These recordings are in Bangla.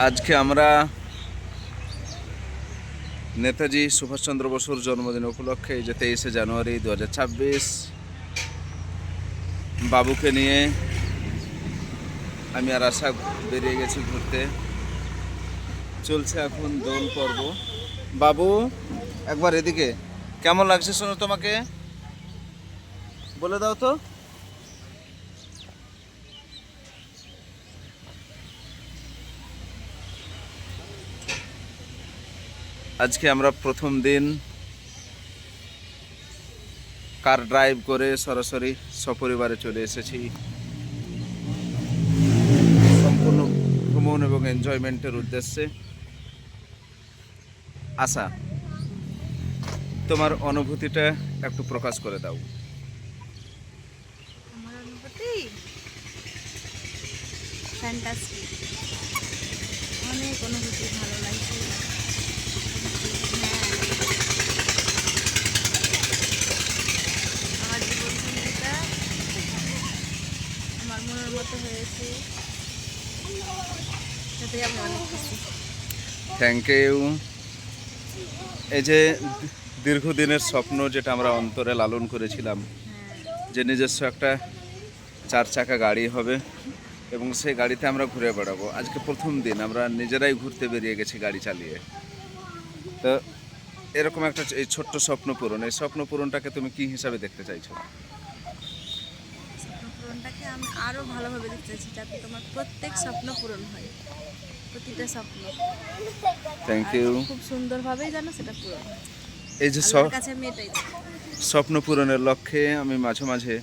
আজকে আমরা নেতাজি সুভাষচন্দ্র বসুর জন্মদিন উপলক্ষে এই যে 23শে জানুয়ারি 2026 বাবুকে নিয়ে আমি আর আশা বেরিয়ে গেছি ঘুরতে। চলছে এখন দোল পর্ব। বাবু একবার এদিকে, কেমন লাগছে শোনো, তোমাকে বলে দাও তো। আজকে আমরা প্রথম দিন কার ড্রাইভ করে সরাসরি সপরিবারে চলে এসেছি সম্পূর্ণ ভ্রমণ এবং এনজয়মেন্টের উদ্দেশ্যে। আশা, তোমার অনুভূতিটা একটু প্রকাশ করে দাও। আমার অনুভূতি ফ্যান্টাস্টিক, অনেক অনুভূতি ভালো লাগছে। আমার জীবনসঙ্গীটা আমার মনের মতো হয়েছে, সেটাই আমি অনেক খুশি। Thank you. এই যে দীর্ঘদিনের স্বপ্ন যেটা আমরা অন্তরে লালন করেছিলাম, যে নিজস্ব একটা 4 চাকা গাড়ি হবে এবং সেই গাড়িতে আমরা ঘুরে বেড়াবো, আজকে প্রথম দিন আমরা নিজেরাই ঘুরতে বেরিয়ে গেছি গাড়ি চালিয়ে। তো এরকম একটা এই ছোট্ট স্বপ্ন পূরণ, এই স্বপ্ন পূরণটাকে তুমি কি হিসাবে দেখতে চাইছো? স্বপ্ন পূরণটাকে আমি আরও ভালোভাবে দেখতে চাইছি, যাতে তোমার প্রত্যেক স্বপ্ন পূরণ হয়, প্রতিটা স্বপ্ন। থ্যাংক আর ইউ। খুব সুন্দরভাবেই যেন সেটা পূরণ হয়। এই যে আল্লাহর কাছে আমি এটাই চাই। স্বপ্ন পূরণের লক্ষ্যে আমি মাঝে মাঝে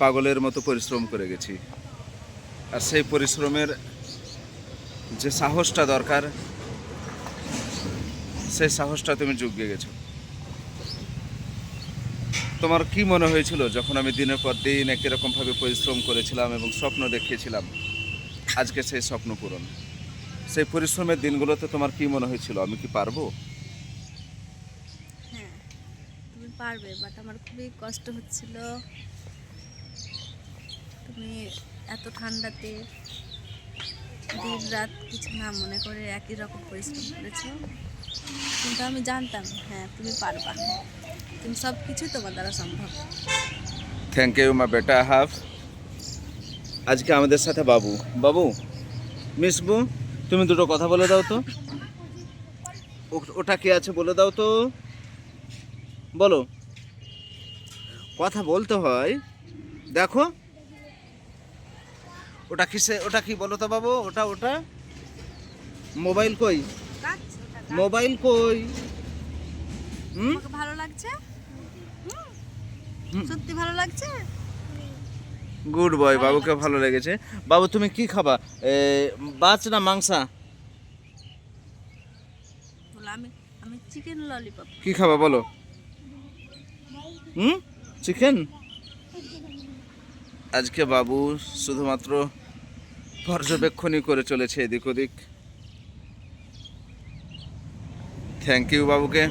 পাগলের মতো পরিশ্রম করে গেছি, আর সেই পরিশ্রমের যে সাহসটা দরকার, সেই সাহসটা তুমি জুগিয়ে গেছো। তোমার কি মনে হয়েছিল যখন আমি দিনের পর দিন একই রকমভাবে পরিশ্রম করেছিলাম এবং স্বপ্ন দেখিয়েছিলাম, আজকে সেই স্বপ্ন পূরণ? সেই পরিশ্রমের দিনগুলোতে তোমার কি মনে হয়েছিল, আমি কি পারবো? হ্যাঁ, তুমি পারবে, বাট আমার খুবই কষ্ট হচ্ছিল। তুমি এত ঠান্ডাতে দিন রাত কিছু না মনে করে একই রকম পরিশ্রম করেছো, কিন্তু আমি জানতাম হ্যাঁ তুমি পারবা, তুমি সব কিছু তোমার দ্বারা সম্ভব। থ্যাংক ইউ মা বেটা হাফ। আজকে আমাদের সাথে বাবু। বাবু, মিসবু, তুমি দুটো কথা বলে দাও তো। ওটা কে আছে বলে দাও তো, বলো। কথা বলতে হয়, দেখো। ওটা কিসে, ওটা কি বলো তো বাবু? ওটা ওটা মোবাইল কই? মোবাইল কই? তোমাকে ভালো লাগছে? সত্যি ভালো লাগছে? গুড বয়, বাবুকে ভালো লেগেছে। বাবু তুমি কি খাবা, মাছ না মাংসা? বলো আমি আমি চিকেন ললিপপ। কি খাবা বলো? চিকেন। আজকে বাবু শুধুমাত্র পর্যবেক্ষণই করে চলেছে এদিক ওদিক। থ্যাংক ইউ বাবুকে।